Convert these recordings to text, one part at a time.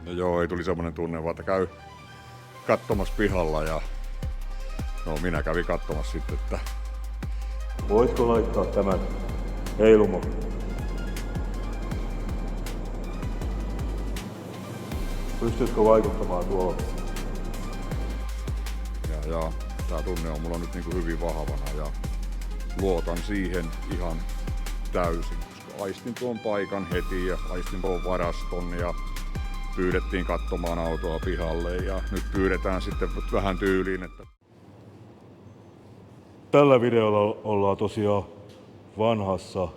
Ja joo, ei tuli semmonen tunne, vaan että käy katsomassa pihalla ja no minä kävin katsomassa sitten, että voisiko laittaa tämän heilumo? Pystyisikö vaikuttamaan tuohon? ja tää tunne on mulla nyt niinku hyvin vahvana ja luotan siihen ihan täysin, koska aistin tuon paikan heti ja aistin tuon varaston ja pyydettiin katsomaan autoa pihalle ja nyt pyydetään sitten vähän tyyliin, että Tällä videolla ollaan tosiaan vanhassa,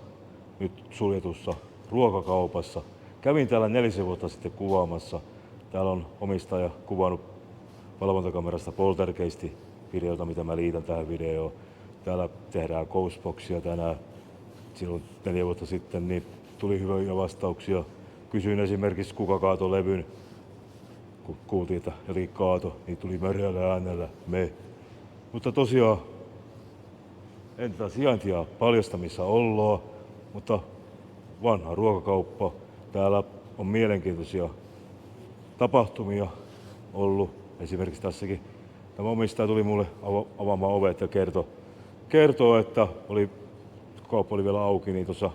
nyt suljetussa ruokakaupassa. Kävin täällä 4 vuotta sitten kuvaamassa. Täällä on omistaja kuvannut valvontakamerasta poltergeist-videota, mitä mä liitän tähän videoon. Täällä tehdään Ghostboxia tänään. Silloin 4 vuotta sitten niin tuli hyviä vastauksia. Kysyin esimerkiksi kuka kaato levyn. Kun kuultiin, että jotenkin kaato, niin tuli mörjällä äänellä me. Mutta tosiaan en tätä sijaintia paljasta missä ollaan, mutta vanha ruokakauppa. Täällä on mielenkiintoisia tapahtumia ollut. Esimerkiksi tässäkin tämä omistaja tuli mulle avaamaan ovet ja kertoo, että kauppa oli vielä auki, niin tuossa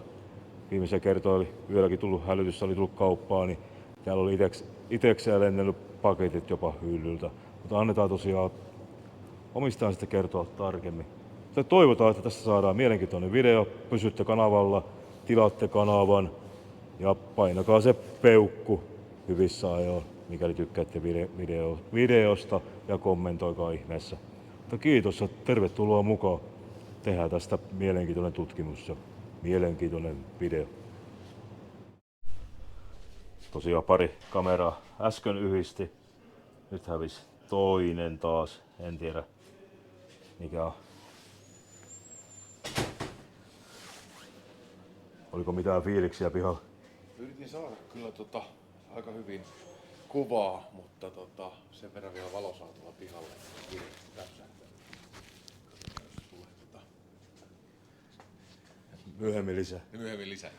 viimeisen kertoa oli yölläkin tullut hälytys, oli tullut kauppaan, niin täällä oli itekseen lennellyt paketit jopa hyllyltä. Mutta annetaan tosiaan omistajan sitten kertoa tarkemmin. Mutta toivotaan, että tästä saadaan mielenkiintoinen video. Pysytte kanavalla, tilaatte kanavan ja painakaa se peukku hyvissä ajoin, mikäli tykkäätte videosta ja kommentoikaa ihmeessä. Mutta kiitos ja tervetuloa mukaan. Tehdään tästä mielenkiintoinen tutkimus ja mielenkiintoinen video. Tosiaan pari kameraa äsken yhdisti. Nyt hävisi toinen taas. En tiedä mikä on. Oliko mitään fiiliksiä pihalla? Yritin saada kyllä aika hyvin kuvaa, mutta sen verran vielä valo saa tulla pihalle. Myöhemmin lisää. Myöhemmin lisää.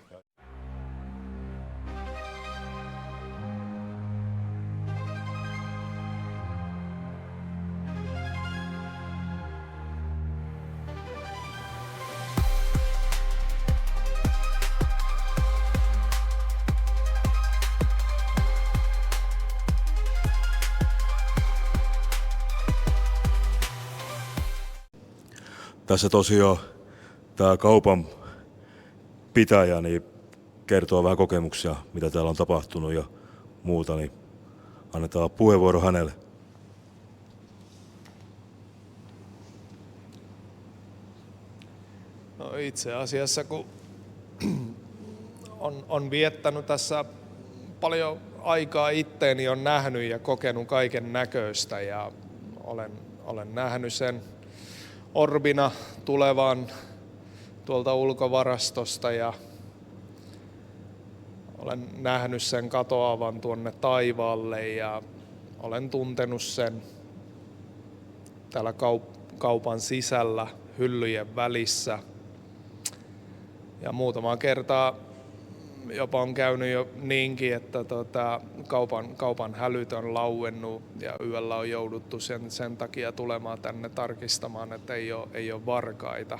Tässä tosiaan tämä kaupan pitäjä niin kertoo vähän kokemuksia, mitä täällä on tapahtunut ja muuta, niin annetaan puheenvuoro hänelle. No itse asiassa kun on viettänyt tässä paljon aikaa itteeni, on nähnyt ja kokenut kaiken näköistä ja olen nähnyt sen orbina tulevan tuolta ulkovarastosta ja olen nähnyt sen katoavan tuonne taivaalle ja olen tuntenut sen täällä kaupan sisällä hyllyjen välissä. Ja muutama kertaa jopa on käynyt jo niinkin, että kaupan hälyt on lauennut ja yöllä on jouduttu sen takia tulemaan tänne tarkistamaan, että ei ole varkaita.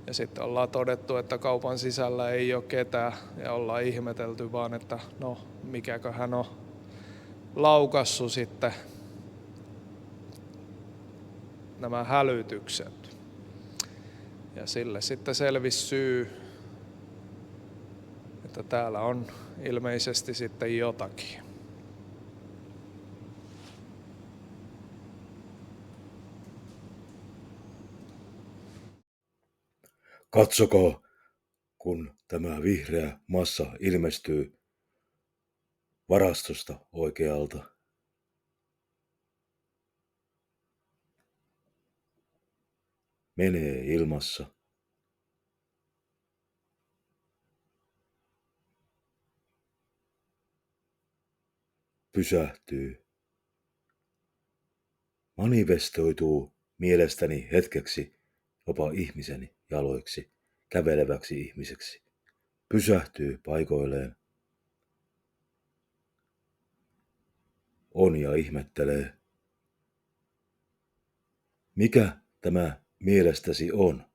Ja sitten ollaan todettu, että kaupan sisällä ei ole ketään ja ollaan ihmetelty vaan, että no mikäköhän on laukassut sitten nämä hälytykset. Ja sille sitten selvisi syy, että täällä on ilmeisesti sitten jotakin. Katsokaa, kun tämä vihreä massa ilmestyy varastosta oikealta. Menee ilmassa. Pysähtyy. Manifestoituu mielestäni hetkeksi jopa ihmisen jaloiksi, käveleväksi ihmiseksi. Pysähtyy paikoilleen. on ja ihmettelee. Mikä tämä mielestäsi on,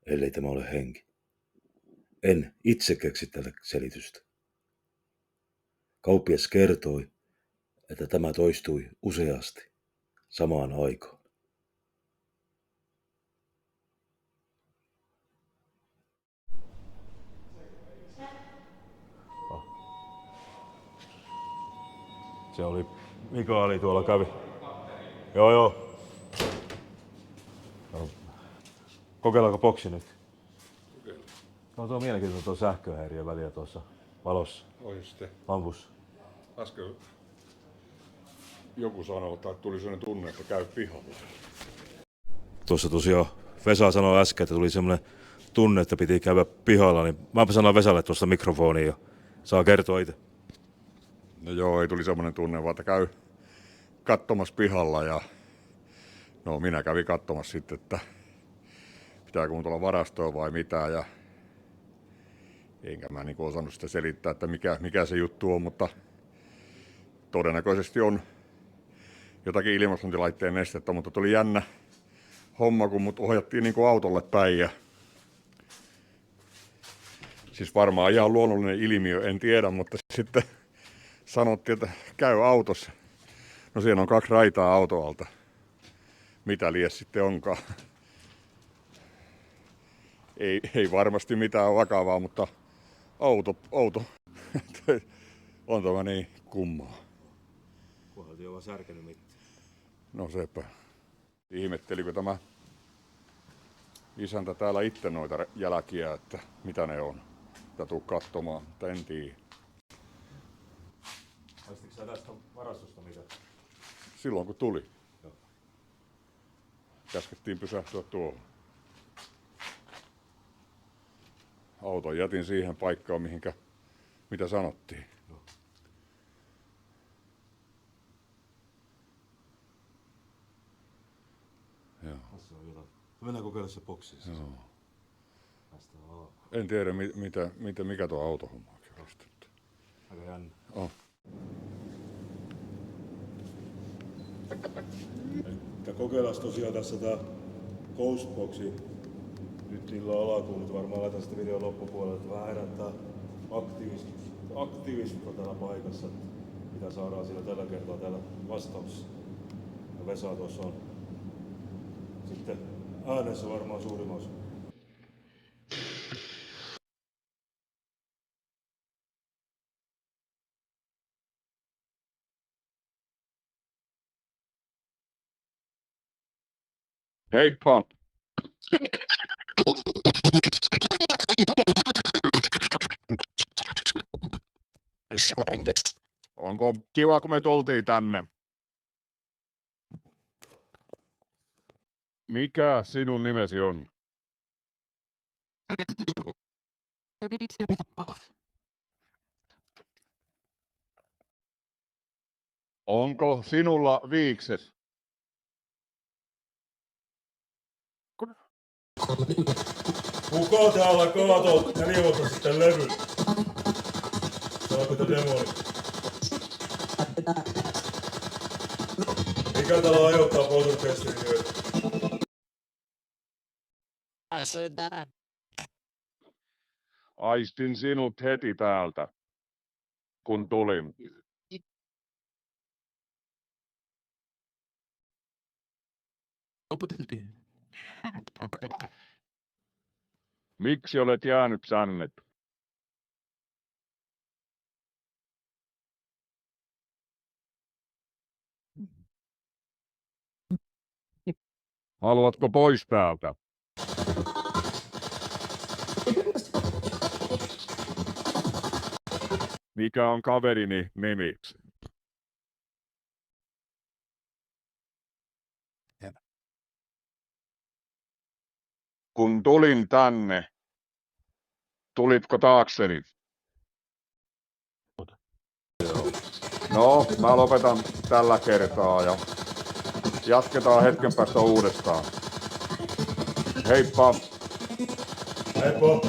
ellei tämä ole henki? En itse keksi tälle selitystä. Kauppias kertoi, että tämä toistui useasti samaan aikaan. Se oli Mikaeli tuolla kävi. Joo. No. Kokeillaanko boksi nyt? No tuo on mielenkiintoinen tuo sähköhäiriö väliä tuossa valossa. Oi sitten. Lampussa. Äsken joku sanoi, että tuli sellainen tunne, että käy pihalla. Tuossa tosiaan Vesa sanoi äsken, että tuli semmoinen tunne, että piti käydä pihalla, niin mäpä sanoin Vesalle tuosta mikrofoniin ja saa kertoa itse. No joo, ei tuli semmoinen tunne, vaan että käy katsomassa pihalla ja no minä kävin katsomassa sitten, että pitääkö mun tulla varastoon vai mitä ja enkä mä niin osannut sitä selittää, että mikä se juttu on, mutta todennäköisesti on jotakin ilmastointilaitteen nestettä, mutta tuli jännä homma, kun mut ohjattiin niin autolle päin ja siis varmaan ihan luonnollinen ilmiö, en tiedä, mutta sitten sanottiin, että käy autossa. No siinä on 2 raitaa autoalta. Mitä lies sitten onkaan. Ei varmasti mitään vakavaa, mutta auto. On tämä niin kummaa. Kunhan ei ole särkenyt mitään. No sepä. Ihmettelikö tämä isäntä täällä itse noita jälkiä, että mitä ne on. Mitä tuu katsomaan, mutta en tiedä. Aistitko sä tästä varastosta mitä? Silloin kun tuli. Joo. Käskettiin pysähtyä tuohon. Auton jätin siihen paikkaan, mitä sanottiin. Joo. Joo. Tässä on jotain. Mennään kokeilla se boksi. Joo. Tästä on alkaa. En tiedä mikä tuo autohomma on. Aika jännä. Oh. Että kokeillaan tosiaan tässä tää Ghostboxi. Nyt niillä on alkuun, mutta varmaan laitan sitten videon loppupuolelle, että vähän herättää aktiivisuutta täällä paikassa. Mitä saadaan siellä tällä kertaa täällä vastauksessa. Ja Vesa tuossa on sitten äänessä varmaan suurin osa. Heippa! Onko kiva, kun me tultiin tänne? Mikä sinun nimesi on? Onko sinulla viikset? Kuka täällä kaatoo 4 vuotta sitten levy? Saako te demoni? Mikä täällä ajoittaa poltergeistin yötä? Aistin sinut heti täältä, kun tulin. Miksi olet jäänyt tänne? Haluatko pois täältä? Mikä on kaverini nimi? Kun tulin tänne, tulitko taakseni? No, mä lopetan tällä kertaa ja jatketaan hetken päästä uudestaan. Heippa! Heippa!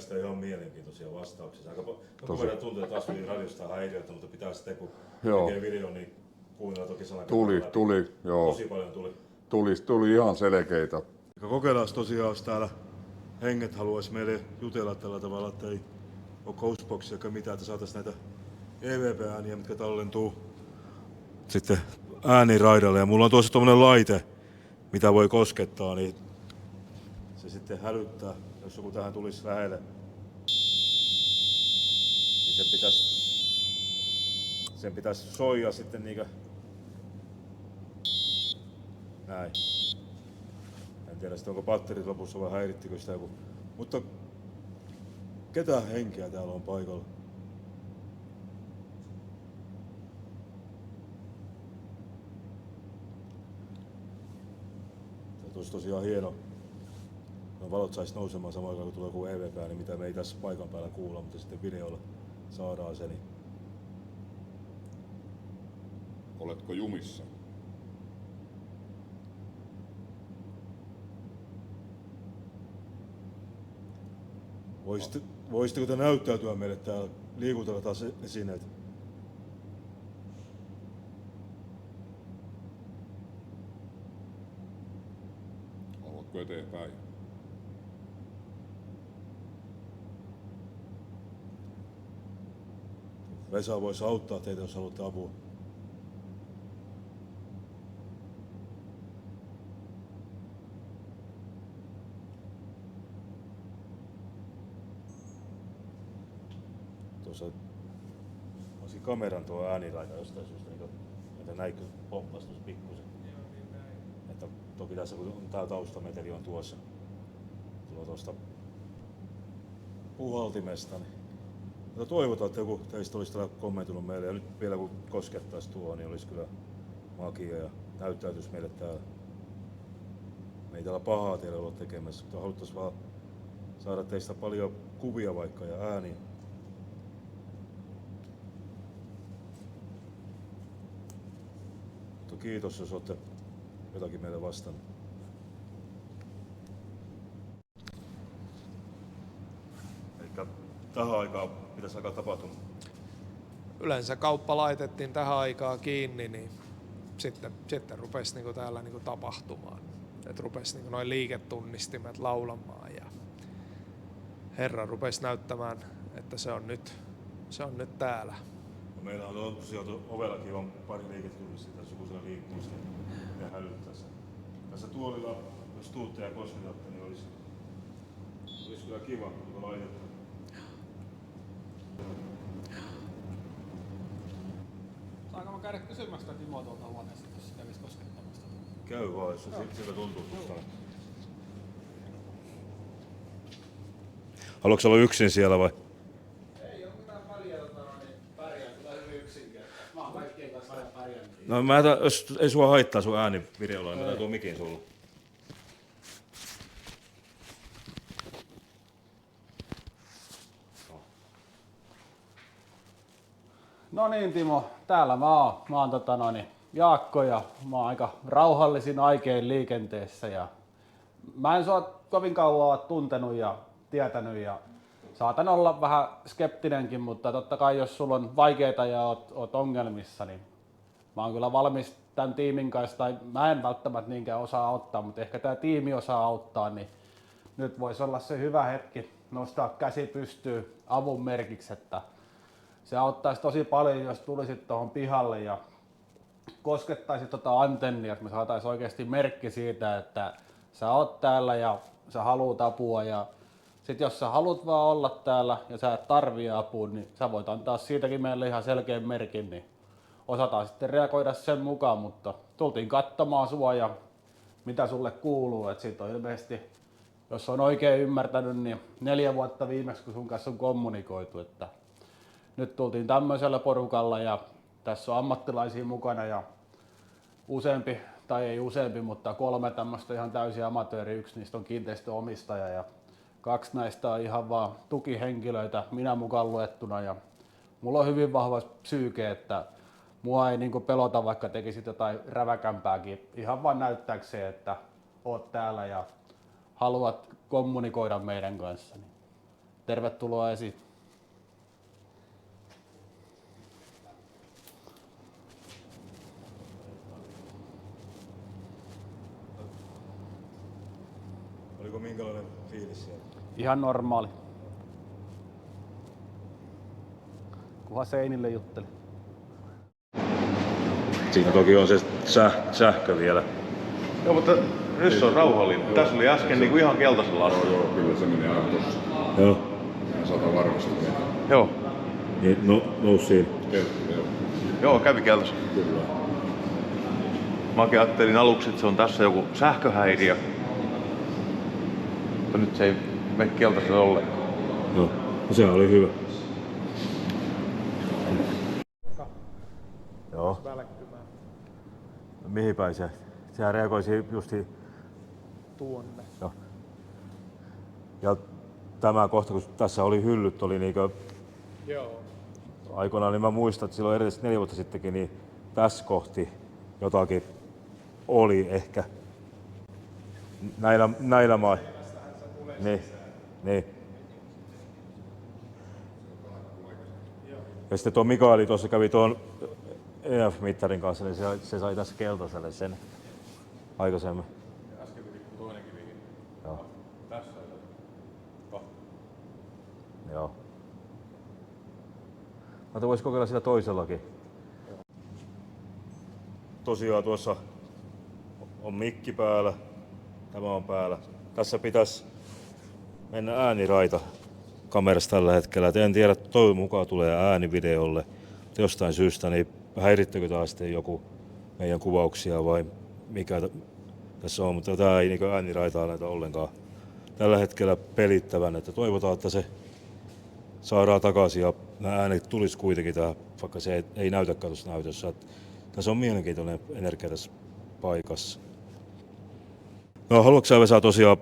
mielestä ihan mielenkiintoisia vastauksia. Aika paljon tuntuu, että Asvelin radiosta on häiriötä, mutta pitää sitten kun tekee video, niin kuunnella toki sanaa. Tuli, joo. Tosi paljon tuli. Tuli ihan selkeitä. Kokeillaan tosiaan, jos täällä henget haluaisi meille jutella tällä tavalla, että ei ole Ghostboxia eikä mitään, että saataisiin näitä EVP-ääniä, mitkä tallentuu sitten ääniraidalle. Ja mulla on tuossa tommonen laite, mitä voi koskettaa, niin se sitten hälyttää, jos joku tähän tulisi lähelle. Niin sen pitäisi soija sitten niinkö näin. En tiedä sitten onko batterit lopussa vai häirittikö sitä joku. Mutta ketä henkeä täällä on paikalla? Tämä olisi tosiaan hieno. No valot saisi nousemaan samaan aikaan kun tulee joku EVP, niin mitä me ei tässä paikan päällä kuulla, mutta sitten videolla saadaan se. Niin. Oletko jumissa? Voisitteko te näyttäytyä meille täällä, liikutella taas esineet? Haluatko eteenpäin? Vesa voisi auttaa teitä, jos haluatte apua. Tuossa olisin kameran tuo ääniraita jostain syystä, että näikö pomppasi tuossa pikkusen. Että toki tässä kun tää taustameteli on tuossa, tuo tuosta puhaltimesta, niin mutta toivotaan, että joku teistä olisi täällä kommentoinut meille ja nyt vielä kun koskettaisi tuo, niin olisi kyllä magia ja näyttäytyisi meille täällä. Me ei täällä pahaa teille olla tekemässä, mutta haluttaisiin vaan saada teistä paljon kuvia vaikka ja ääniä. Mutta kiitos, jos olette jotakin meille vastannut. Elikkä tähän aikaan pitäisi alkaa tapahtumaan. Yleensä kauppa laitettiin tähän aikaan kiinni, niin sitten rupesi niinku täällä niinku tapahtumaan. Et rupesi niinku noin liiketunnistimet laulamaan ja Herra rupesi näyttämään, että se on nyt täällä. No meillä on tosiaan ovellakin on pari liiketunnistia, jos joku siellä liikkuu sinne ja hälyttää sen. Tässä tuolilla, jos tuutte ja kosketatte, niin olisi kyllä kiva, kun laitetaan. Saanko mä käydä kysymässä sitä Timoa tuolta huoneesta, jos se kävisi koskettamasta? Käy vaan, jos siltä tuntuu. Haluatko olla yksin siellä vai? Ei ole mitään väliä, niin pärjään kyllä hyvin yksinkertaisesti. Mä oon kaikkien kanssa aina pärjännyt. No jos ei sua haittaa sun ääni videolla, niin mä tuon mikin sulla. No niin Timo, täällä mä oon. Mä oon Jaakko ja mä oon aika rauhallisin aikein liikenteessä ja mä en sua kovin kauan ole tuntenut ja tietänyt ja saatan olla vähän skeptinenkin, mutta totta kai jos sulla on vaikeita ja oot ongelmissa, niin mä oon kyllä valmis tämän tiimin kanssa, tai mä en välttämättä niinkään osaa auttaa, mutta ehkä tää tiimi osaa auttaa, niin nyt voisi olla se hyvä hetki nostaa käsi pystyyn avun merkiksi, että se auttaisi tosi paljon, jos tulisit tuohon pihalle ja koskettaisit antennia, että me saataisiin oikeasti merkki siitä, että sä oot täällä ja sä haluut apua ja sit jos sä haluat vaan olla täällä ja sä et tarvii apua, niin sä voit antaa siitäkin meille ihan selkeän merkin, niin osataan sitten reagoida sen mukaan, mutta tultiin katsomaan sua ja mitä sulle kuuluu, että siitä on ilmeisesti, jos on oikein ymmärtänyt, niin 4 vuotta viimeksi kun sun kanssa on kommunikoitu, että nyt tultiin tämmöisellä porukalla ja tässä on ammattilaisia mukana ja useampi, tai ei useampi, mutta 3 tämmöistä ihan täysin amatööri, 1 niistä on kiinteistöomistaja ja 2 näistä on ihan vaan tukihenkilöitä, minä mukaan luettuna ja mulla on hyvin vahva psyyke, että mua ei niinku pelota vaikka tekisit jotain räväkämpääkin, ihan vaan näyttääkseen, että oot täällä ja haluat kommunikoida meidän kanssa. tervetuloa esiin. Oliko minkälainen fiilis siellä? Ihan normaali. Kunhan seinille jutteli. Siinä toki on se sähkö vielä. Joo, mutta nyt se on rauhallinen. Tässä oli äsken niinku ihan keltaisella asteella. Joo, kyllä se menee aivan tossa. Joo. Ihan 100 varmasti menee. Joo. Niin, nousi siinä. Joo. Joo, kävi keltaisella. Kyllä. Mäkin ajattelin aluksi, että se on tässä joku sähköhäiriö. Mutta nyt se ei mene keltaisella ollenkaan. Joo. No sehän oli hyvä. Joo. No, mihin päin se? Sehän reagoisi justi Tuonne. Joo. Ja tämä kohta, kun tässä oli hyllyt, oli niinkö Joo. aikoinaan, niin mä muistan, että silloin edes 4 vuotta sittenkin, niin tässä kohti jotakin oli ehkä näillä mailla. Niin. Ja sitten tuo Mikaeli tuossa kävi tuon EF-mittarin kanssa, niin se sai tässä keltaiselle sen aikaisemmin. Äsken tippui toinen kivikin. Joo. Tässä on Joo. Mutta voisi kokeilla sillä toisellakin. Tosiaan tuossa on mikki päällä, tämä on päällä. Tässä pitäisi mennä ääniraita kamerassa tällä hetkellä. Et en tiedä, toivon mukaan tulee ääni videolle. Mutta jostain syystä, niin häirittekö taas sitten joku meidän kuvauksia vai mikä tässä on. Mutta tämä ei niin ääniraitaa näitä ollenkaan tällä hetkellä pelittävän. Että toivotaan, että se saadaan takaisin ja nämä äänet tulisi kuitenkin tähän, vaikka se ei näytäkään tuossa näytössä. Että tässä on mielenkiintoinen energia tässä paikassa. No, haluatko sä Vesa tosiaan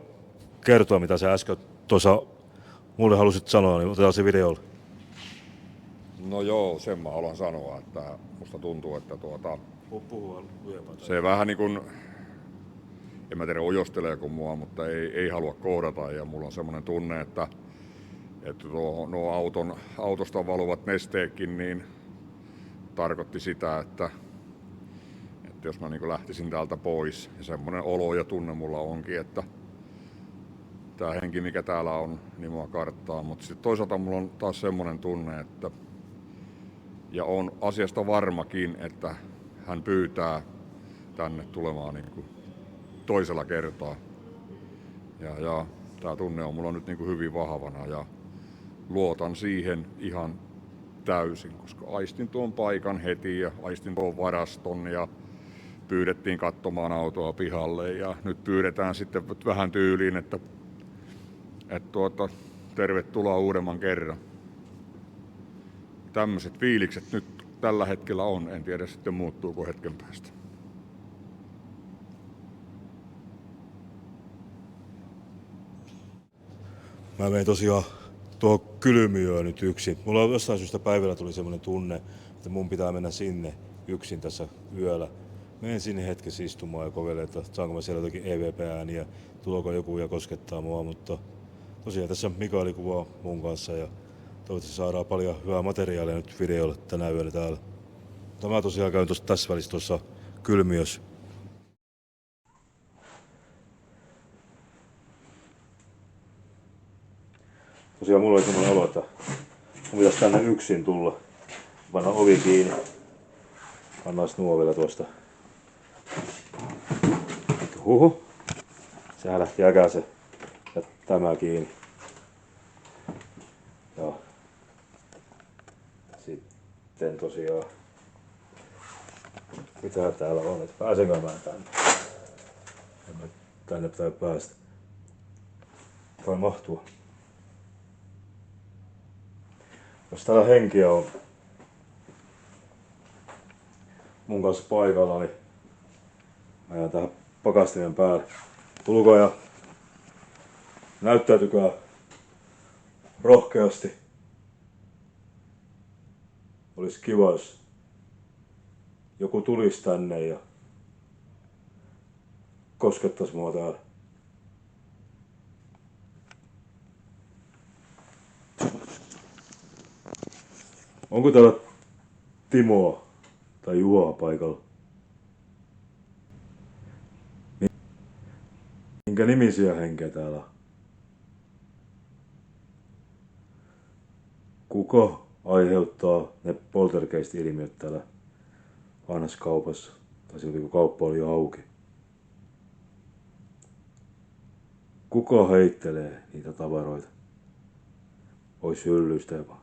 kertoa, mitä sä äsken tuossa mulle halusit sanoa, niin otetaan se videolle. No joo, sen mä haluan sanoa, että musta tuntuu, että Puhua lujempaa. se vähän niin kuin, en mä tiedä ojosteleeko mua, mutta ei halua kohdata ja mulla on semmoinen tunne, että nuo autosta valuvat nesteekin niin tarkoitti sitä, että jos mä niin lähtisin täältä pois ja semmoinen olo ja tunne mulla onkin, että tämä henki mikä täällä on, niin mua karttaa, mutta sitten toisaalta mulla on taas semmoinen tunne, että ja on asiasta varmakin, että hän pyytää tänne tulemaan niin kuin toisella kertaa. Ja tämä tunne on mulla nyt niin kuin hyvin vahvana ja luotan siihen ihan täysin, koska aistin tuon paikan heti ja aistin tuon varaston ja pyydettiin katsomaan autoa pihalle ja nyt pyydetään sitten vähän tyyliin, että tervetuloa uudemman kerran. Tämmöiset fiilikset nyt tällä hetkellä on, en tiedä sitten muuttuuko hetken päästä. Mä menen tosiaan tuohon kylmiöön nyt yksin. Mulla on jostain syystä päivällä tuli semmoinen tunne, että mun pitää mennä sinne yksin tässä yöllä. Menen sinne hetkessä istumaan ja kokeilen, että saanko mä siellä jotakin EVP-ääniä, tuleeko joku ja koskettaa mua, mutta tosiaan tässä Mikaeli kuvaa mun kanssa ja toivottavasti saadaan paljon hyvää materiaalia nyt videolle tänä yönä täällä. Mutta mä tosiaan käyn tässä välissä tuossa kylmiössä. Tosiaan mulla oli semmoinen olo, että mun pitäisi tänne yksin tulla. Panna ovi kiinni. Pannaan nuo vielä tuosta. Huhu. Sehän lähti äkäse. Ja tämä kiinni. Joo. Sitten tosiaan. Mitä täällä on? Et pääsenkö mä tänne? Tänne pitää päästä. Vai mahtua? Jos täällä henkiä on mun kanssa paikalla, niin mä jään tähän pakastimen päälle. Tulkaa ja näyttäytykää rohkeasti. Olisi kiva, jos joku tulisi tänne ja koskettaisi mua täällä. Onko täällä Timoa tai Juhaa paikalla? Minkä nimisiä henkeä täällä on? Kuka aiheuttaa ne poltergeist-ilmiöt täällä vanhassa kaupassa? Tai silti kun kauppa oli jo auki. Kuka heittelee niitä tavaroita pois hyllyistä jopa?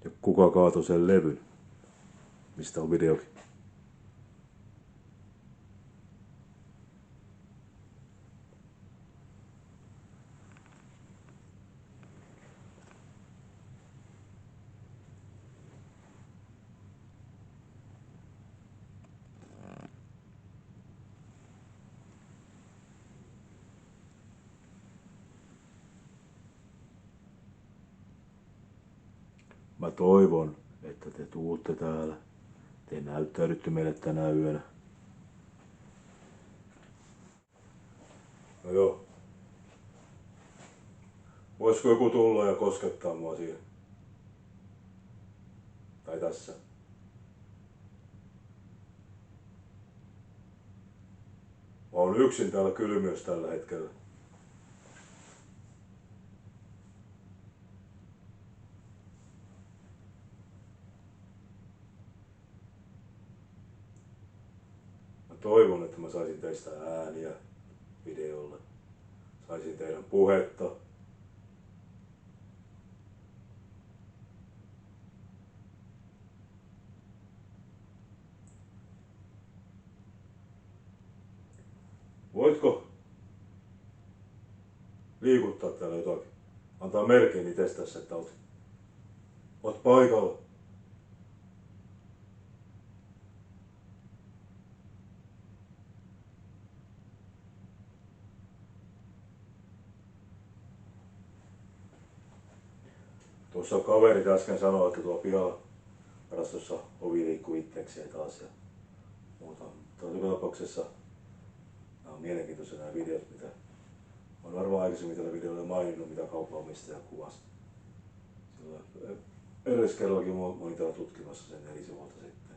Ja kuka kaatoi sen levyn, mistä on videokin? Mä toivon, että te tuutte täällä. Te näyttäydytte meille tänä yönä. No joo. Voisiko joku tulla ja koskettaa mua siinä? Tai tässä? Mä oon yksin täällä kylmiössä tällä hetkellä. Toivon, että mä saisin teistä ääniä videolle. Saisin teidän puhetta. Voitko liikuttaa täällä jotakin? Antaa merkin itsestäsi, että oot paikalla. Tuossa kaveri äsken sanoi, että tuo pihavarastossa ovi liikkuu itsekseen taas ja muuta. Joka tapauksessa nämä on mielenkiintoisia nämä videot, mitä olen varmaan aikaisemmin tällä videolla maininnut, mitä kaupanomistaja kuvasi. Silloin edes kerrallakin mä olin täällä tutkimassa sen 4 vuotta sitten.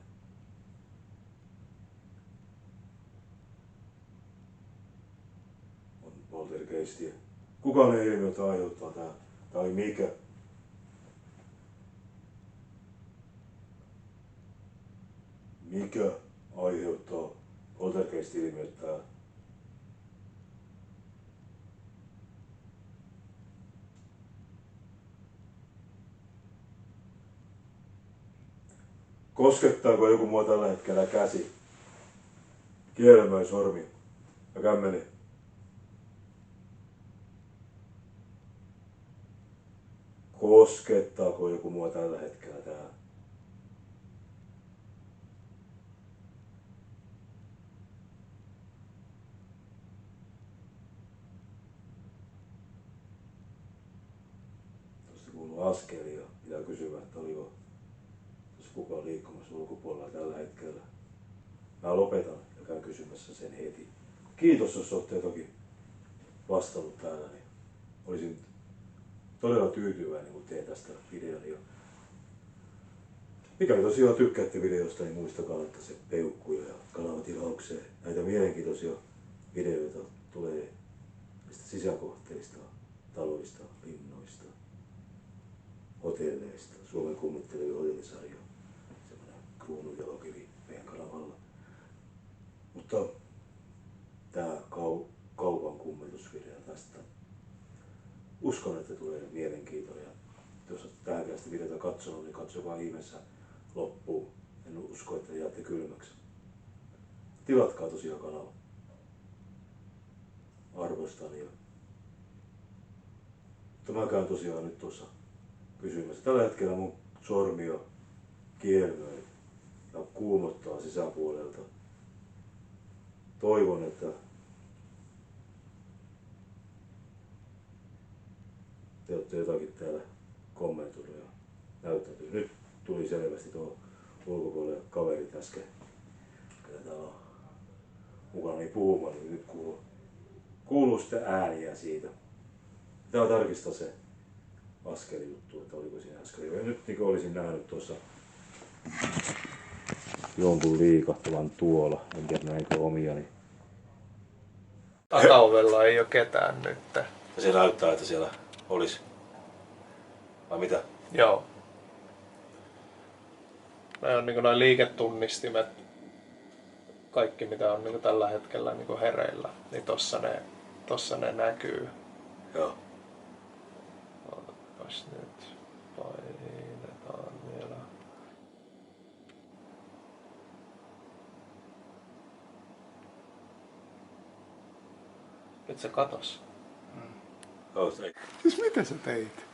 On poltergeistia. Kuka ne ilmiöt aiheuttaa tää? Tai mikä? Mikä aiheuttaa poltergeist-ilmiöt täällä? Koskettaako joku mua tällä hetkellä käsi? Kielmöi sormi ja kämmeni. Koskettaako joku mua tällä hetkellä täällä? Tuosta kuuluu askelia. Pitää kysyä, että oliko kukaan liikkumassa ulkopuolella tällä hetkellä. Mä lopetan ja käyn kysymässä sen heti. Kiitos, jos olette jotakin vastannut täällä, niin olisin todella tyytyväinen, kun teen tästä videon. Mikäli tosiaan tykkäätte videosta, niin muistakaa laittaa se peukkuja ja kanavatilaukseen. Näitä mielenkiintoisia videoita tulee näistä sisäkohteista, taloista, linnoista, hotelleista, Suomen kummittelevia hotellisarjoja. Kruunun jalokivi meidän kanavalla. Mutta tää kaupan kummitusvideo tästä. Uskon, että tulee mielenkiintoinen. Jos olet tähänkään sitä videota katsonut, niin katsokaa ihmeessä loppuun. En usko, että jäätte kylmäksi. Tilatkaa tosiaan kanava. Arvostan ja... Mutta mä käyn tosiaan nyt tuossa kysymässä. Tällä hetkellä mun sormia kielmöi ja kuumottaa sisäpuolelta. Toivon, että te olette jotakin täällä kommentoinut ja näyttänyt. Nyt tuli selvästi tuo ulkopuolelle kaverit äsken. Kyllä täällä on mukana niin puhumaan, niin nyt kuuluu sitten ääniä siitä. Pitää tarkistaa se askelijuttu, että oliko siinä askeli. Ja nyt niin olisin nähnyt tuossa jonkun liikahtavan tuolla, en tiedä näinkö omia. Niin... Takaovella ei ole ketään nyt. Ja se näyttää, että siellä olisi. Vai mitä? Joo. Nämä on niin noin liiketunnistimet, kaikki mitä on niin tällä hetkellä niin hereillä, niin tossa ne näkyy. Joo. Otapas nyt, painetaan vielä. Nyt se katos. Siis mitä sä teit?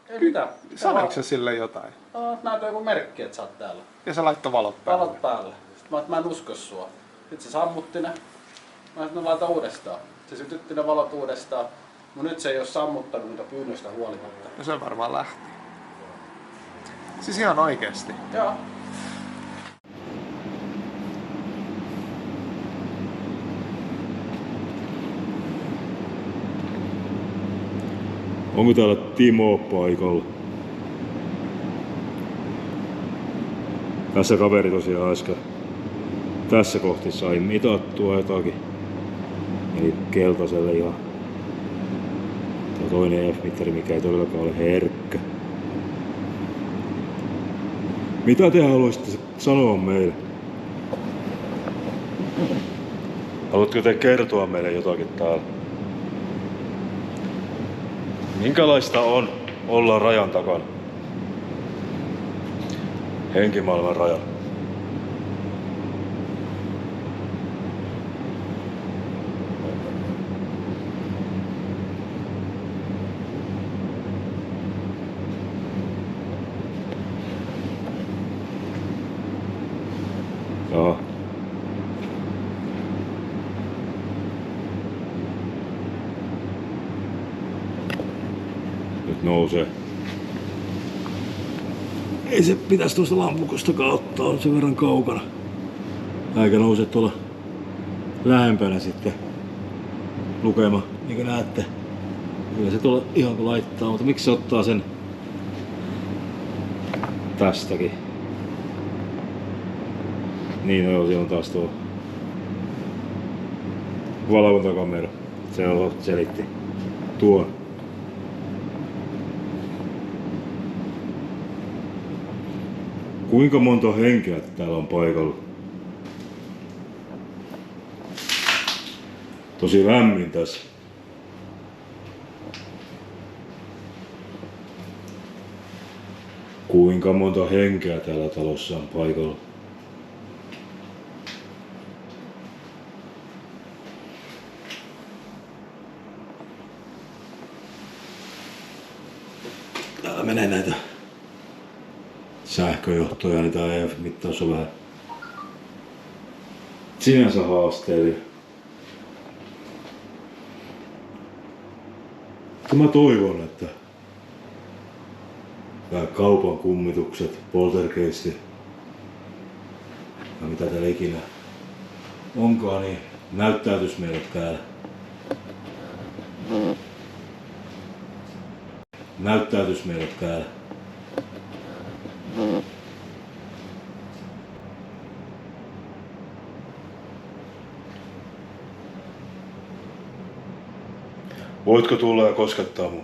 Ei mitään. Sanoitko sä sille jotain? No, näytä joku merkki, että sä oot täällä. Ja sä laittoi valot päälle. Valot päälle. Sitten mä en usko sua. Sitten se sammutti ne. Mä sanoin, laita uudestaan. Se sytytti ne valot uudestaan. Mutta nyt se ei oo sammuttanut niitä pyynnöstä huolimatta. No se varmaan lähti. Siis ihan oikeesti. Joo. Onko täällä Timo paikalla? Tässä kaveri tosiaan äsken tässä kohti sai mitattua jotakin. Eli keltaiselle ja tuo toinen F-mittari, mikä ei todellakaan ole herkkä. Mitä te haluaisitte sanoa meille? Haluatko te kertoa meille jotakin täällä? Minkälaista on olla rajan takana? Henkimaailman rajan. Joo. Nyt nousee. Ei se pitäisi tuosta lampukosta ottaa, on sen verran kaukana. Eikä nouse tuolla lähempänä sitten lukema, niin kuin näette. Kyllä se tuolla ihan kun laittaa, mutta miksi se ottaa sen tästäkin? Niin, no joo, siellä on taas tuo valvontakamera. Se selitti tuon. Kuinka monta henkeä täällä on paikalla? Tosi lämmin tässä. Kuinka monta henkeä täällä talossa on paikalla? Täällä menee näitä sähköjohtoja, niin tää EF-mittaus on vähän sinänsä haasteellinen. Mä toivon, että nämä kaupan kummitukset, poltergeistit ja mitä täällä ikinä onkaan, niin näyttäytys meille täällä. Näyttäytys meille täällä. Voitko tulla ja koskettaa mun?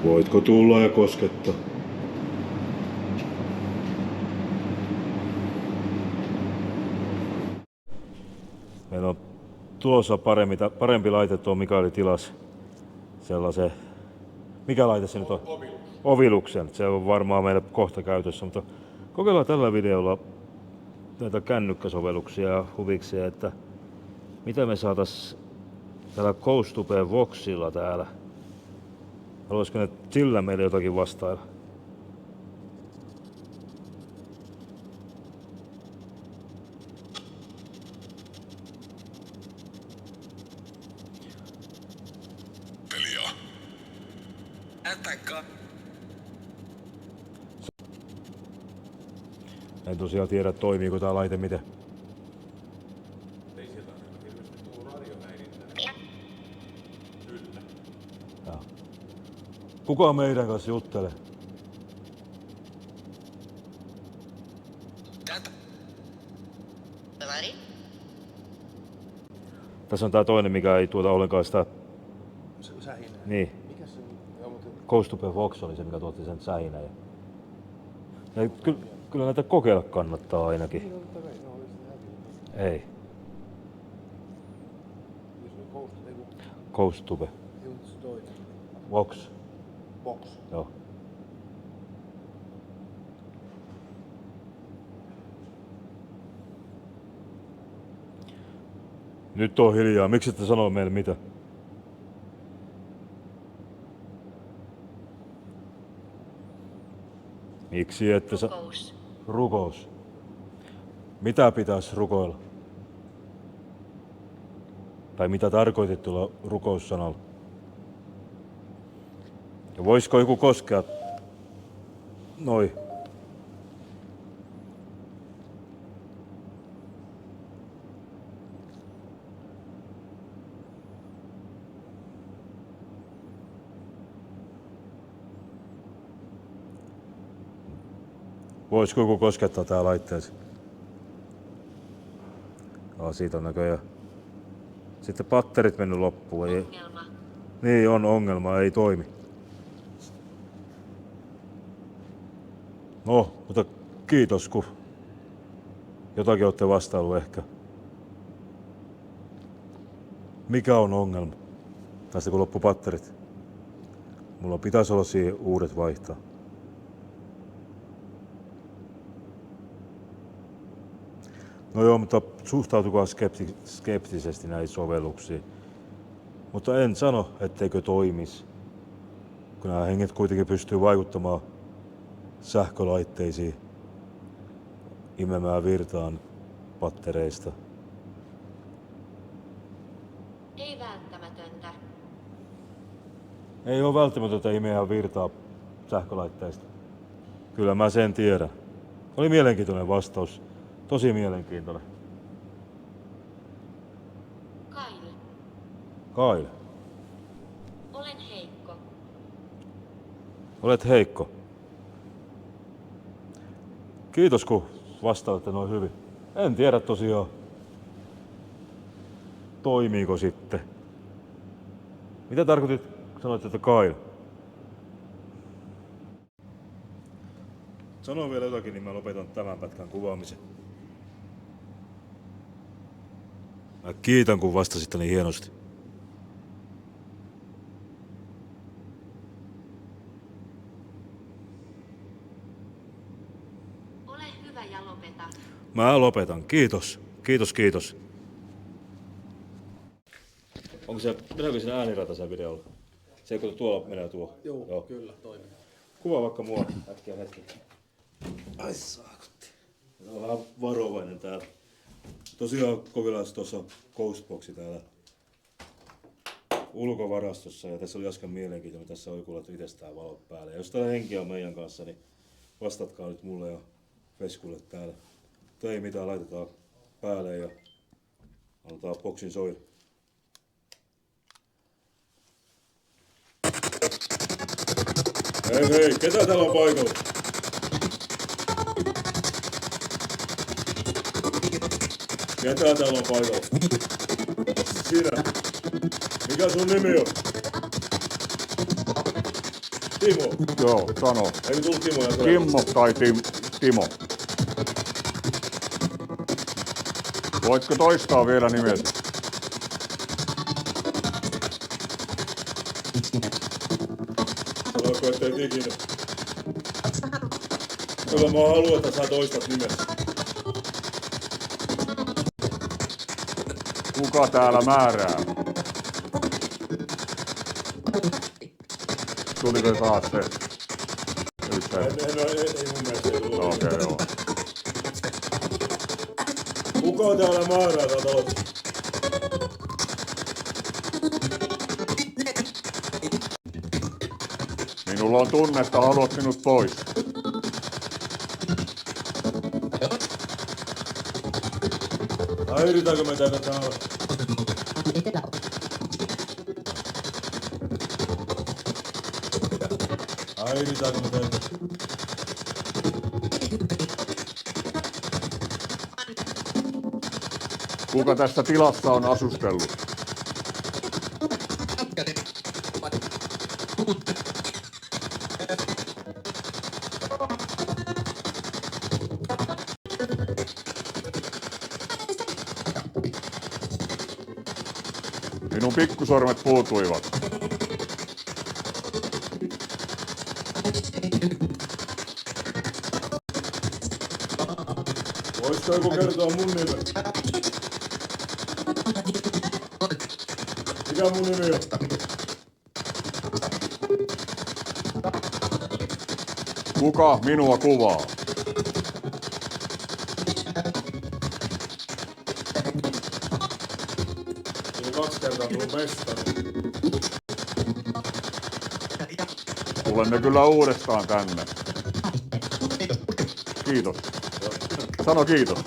Voitko tulla ja koskettaa? Meillä on tulossa parempi laite tuo Mikaeli tilas sellaisen, mikä laite se nyt on? Oviluksen. Se on varmaan meille kohta käytössä, mutta kokeillaan tällä videolla näitä kännykkäsovelluksia ja huviksia, että mitä me saatais tällä Ghostubeen Voxilla täällä. Haluaisiko ne sillä meille jotakin vastailla? En tosiaan tiedä, toimiiko tää laite miten. Ei sieltä ainakaan hirveästi tullut radiohäirintää. Kyllä. Ja. Kuka meidän kanssa juttelee? Tässä on tää toinen, mikä ei tuota ollenkaan sitä... Sähinä. Niin. Mikä se on? Joo, mutta Ghost to the Fox oli se, mikä tuotti sen sähinä. Ja kyllä näitä kokeilla kannattaa ainakin. totta kai, no oli se häviä. Ei. Jos on Ghost, ei kun Ghost to the ei se toinen. Fox. Box. Joo. Nyt on hiljaa. Miksi ette sano meille mitä? Miksi ette Rukous. Rukous. Mitä pitäisi rukoilla? Tai mitä tarkoitit tuolla rukoussanalla? Ja voisiko joku koskea? Noi. Voisiko joku koskettaa tää laitteeseen? Siitä on näköjään. Sitten patterit mennyt loppuun. Ei... Ongelma. Niin on ongelma, ei toimi. No, mutta kiitos kun jotakin olette vastaillut ehkä. Mikä on ongelma? Tästä kun loppu patterit. Mulla pitäisi olla siihen uudet vaihtaa. No joo, mutta suhtautukaa skeptisesti näihin sovelluksiin. Mutta en sano, etteikö toimisi. Kun nämä henget kuitenkin pystyy vaikuttamaan sähkölaitteisiin, imemään virtaan pattereista. Ei välttämätöntä. Ei ole välttämätöntä imeä virtaa sähkölaitteista. Kyllä mä sen tiedän. Oli mielenkiintoinen vastaus. Tosi mielenkiintoinen. Kyle. Kyle, Olen heikko. olet heikko. Kiitos kun vastaatte noin hyvin. En tiedä tosiaan, toimiiko sitten. Mitä tarkoitit, sanoit, että Kyle? Sano vielä jotakin, niin mä lopetan tämän pätkän kuvaamisen. Mä kiitän, kun vastasit niin hienosti. Ole hyvä ja lopeta. Mä lopetan. Kiitos. Kiitos. Onko se, meneekö siinä äänirata sen videolla? Se kun tuolla menee tuo. Joo, kyllä toimii. Kuvaa vaikka mua. Äkkiä hetki. Ai saakutti. On vähän varovainen täällä. Tosiaan kokeillaan tuossa Ghostboxi täällä ulkovarastossa ja tässä oli äsken mielenkiintoinen. Tässä on joku laittu itsestään valot päälle. Ja jos täällä henkiä on meidän kanssa, niin vastatkaa nyt mulle ja Veskulle täällä. Mutta ei mitään, laitetaan päälle ja annetaan boksin soida. Hei, ketä täällä on paikalla? Ketä täällä on paikalla? Sinä. Mikä sun nimi on? Timo. Joo, sano. Eikö tullut Timo? Ja Kimmo tai Timo. Voitko toistaa vielä nimesi? Sanoiko, ettei ikinä? Kyllä mä haluan, että sä toistat nimesi. Kuka täällä määrää? Tuliko taas se? Ei mun mielestä ei tullut. Okei, joo. Kuka täällä määrää tää talossa? Minulla on tunne, että haluat minut pois. Häiritäänkö me teitä täällä? Häiritäänkö me teitä? Kuka tässä tilassa on asustellut? Minun pikkusormet puutuivat. Voisiko joku kertoa mun nimen? Mikä mun nimi on? Kuka minua kuvaa? Tuli 2 kertaa tullut mestari. Tulemme kyllä uudestaan tänne. Kiitos. Sano kiitos.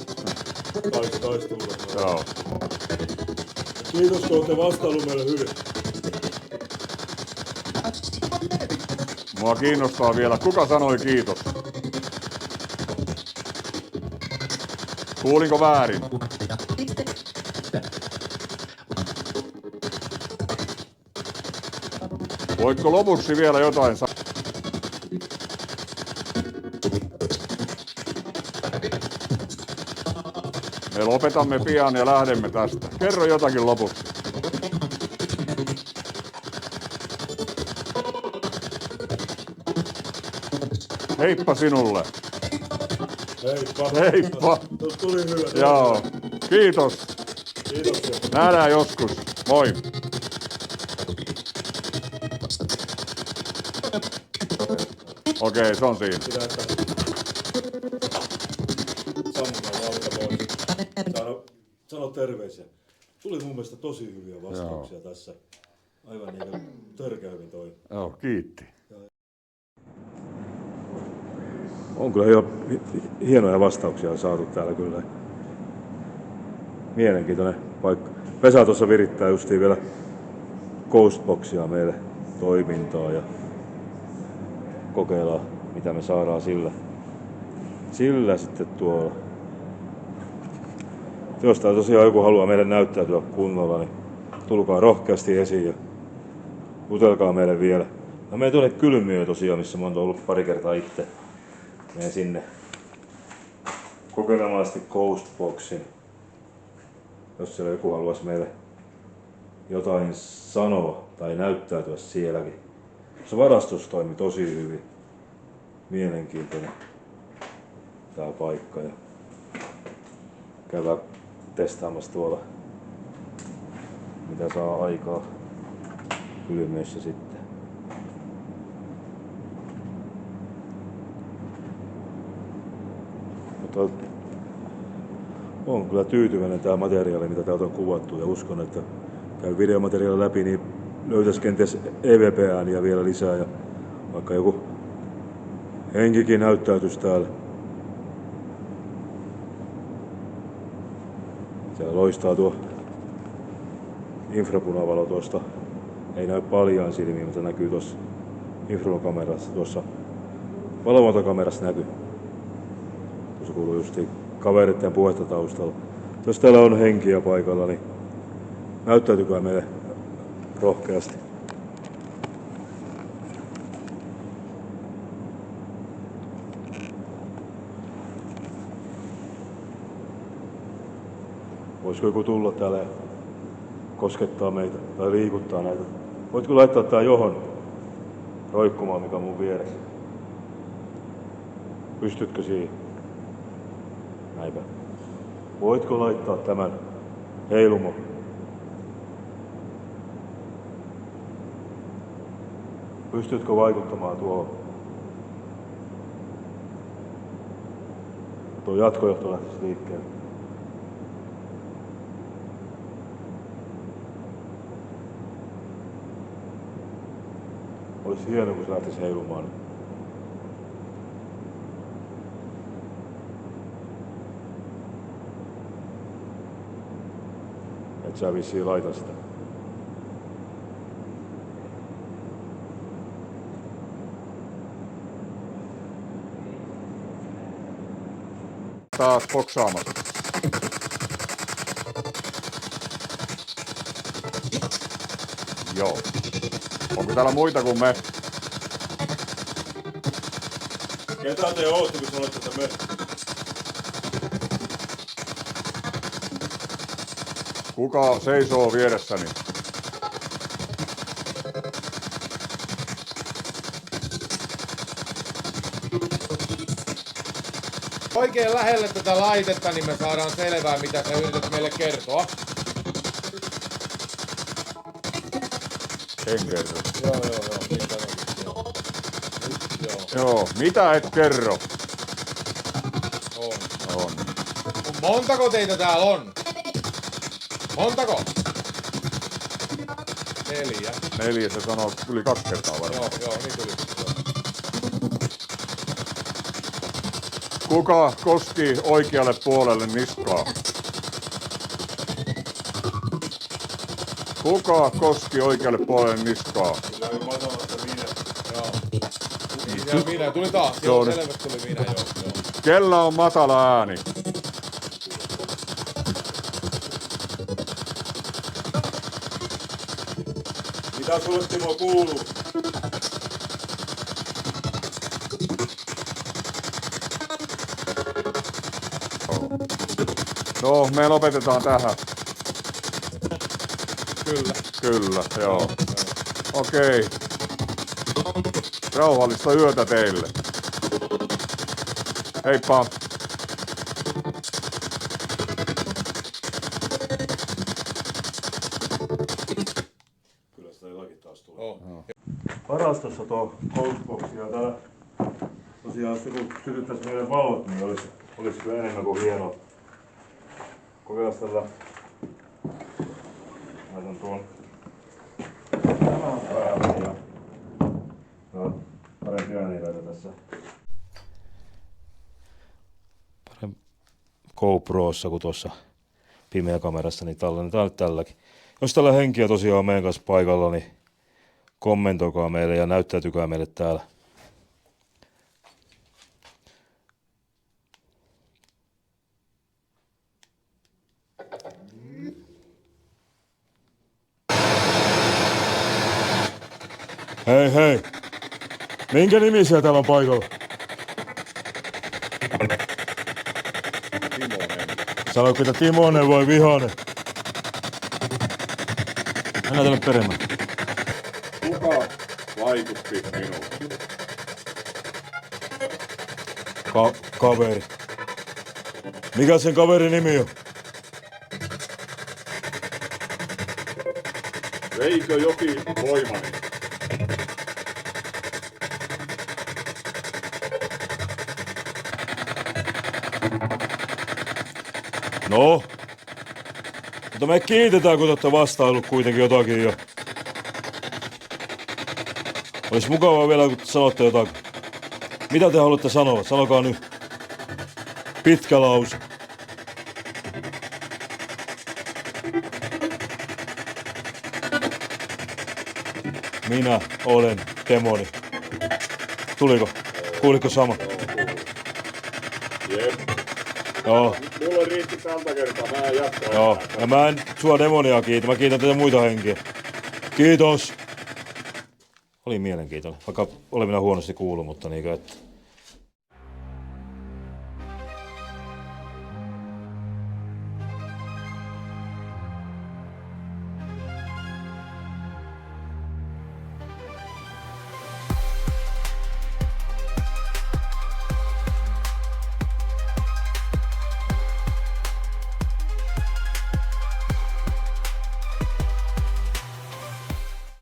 Taisi tulla. Joo. Kiitos, kun olette vastaillut meille hyvin. Mua kiinnostaa vielä, kuka sanoi kiitos? Kuulinko väärin? Voitko lopuksi vielä jotain sanoa? Me lopetamme pian ja lähdemme tästä. Kerro jotakin lopuksi. Heippa sinulle. Heippa. Heippa. Tuli hyvä. Joo. Kiitos. Kiitoksia. Nähdään joskus. Moi. Okei, se on siinä. Pitää sammutaan valta pois. Sano terveisiä. Tuli mun mielestä tosi hyviä vastauksia tässä. Aivan niin kuin törkeä hyvin toi. Joo, kiitti. On kyllä jo hienoja vastauksia saatu täällä kyllä. Mielenkiintoinen paikka. Vesa tuossa virittää justiin vielä Ghostboxia meille toimintaa ja kokeillaan mitä me saadaan sillä sitten tuolla. Jos tää tosiaan joku haluaa meille näyttäytyä kunnolla, niin tulkaa rohkeasti esiin ja jutelkaa meille vielä. Mä menen tuonne Kylmiöön tosiaan, missä mä oon ollut pari kertaa itse. Menen sinne kokeilemaan sitten Ghostboxin. Jos siellä joku haluaisi meille jotain sanoa tai näyttäytyä sielläkin. Se varastus toimi tosi hyvin. Mielenkiintoinen tää paikka. Ja käydään testaamassa tuolla mitä saa aikaa Kylmiössä sitten. Mutta on kyllä tyytyväinen tää materiaali, mitä täältä on kuvattu ja uskon, että käy videomateriaali läpi, niin löytäisi kenties EVP-ääniä vielä lisää ja vaikka joku henkikin näyttäytyisi täällä. Siellä loistaa tuo infrapunavalo tuosta. Ei näy paljaan silmiin, mutta näkyy tuossa infrakamerassa, tuossa valvontakamerassa näkyy. Tuossa kuuluu justiin kavereiden puhetta taustalla. Jos täällä on henkiä paikalla, niin näyttäytykää meille rohkeasti. Voisiko joku tulla täällä ja koskettaa meitä tai liikuttaa näitä? Voitko laittaa tää johon roikkumaan, mikä on mun vieressä? Pystytkö siihen? Näinpä. Voitko laittaa tämän heilumo? Pystytkö vaikuttamaan tuohon? Tuo jatkojohto lähtisi liikkeelle. Olisi hienoa, kun se lähtisi heilumaan. Et sä vissiin laita sitä. Taas boksaamassa. Joo. Onko täällä muita kuin me? Ketä te ootte, kun sanoitte, että me? Kuka seisoo vieressäni? Oikein lähelle tätä laitetta, niin me saadaan selvää, mitä sä yrität meille kertoa. En kerro. Joo. Mitä Joo, mitä et kerro? on? On. Montako teitä täällä on? Montako? 4. 4, se sanoo yli 2 kertaa varmaan. Joo, niin tuli. Kuka koski oikealle puolelle niskaa? Kuka koski oikealle puolelle niskaa? Kyllä oli matalasta minä. Joo. Ja minä, tuli taas. Joo, Joo, nyt. selvästi tuli minä, joo. Kellä on matala ääni? Mitä sulle Timo kuuluu? No, me lopetetaan tähän. Kyllä. Kyllä, joo. Okei. Rauhallista yötä teille. Heippa. Kyllä sitä jotakin taas tulee. Oh. Varastossa tuo Ghostbox ja täällä tosiaan kun sytyttäisi meille valot, niin olisi kyllä enemmän kuin hienoa. Kokeillaan tällä. Laitan tuon tämän päälle ja parempi ääniläitä tässä. GoProssa kuin tuossa pimeä kamerassa, niin tallennetaan nyt tälläkin. Jos tällä henkiä tosiaan on meidän kanssa paikalla, niin kommentoikaa meille ja näyttäytykää meille täällä. Hei hei! Minkä nimisiä täällä on paikalla? Timonen. Sanoitko, että Timonen vai Vihanen? Mennään tälle peremmän. Kuka vaikutti minuun? Kaveri. Mikä sen kaverin nimi on? Veikö joki voimani? No? Mutta me kiitetään, kun te olette vastaillut kuitenkin jotakin jo. Olisi mukavaa vielä, kun sanotte jotakin. Mitä te haluatte sanoa? Sanokaa nyt. Pitkä lause. Minä olen demoni. Tuliko? Kuuliko sama? Jep. Joo. Mulle riitti tältä kertaa, mä en jatkaa. Joo. Ja mä en sua demonia kiitä, mä kiitän teitä muita henkiä. Kiitos. Oli mielenkiintoinen, vaikka oli minä huonosti kuullut, mutta niinkö että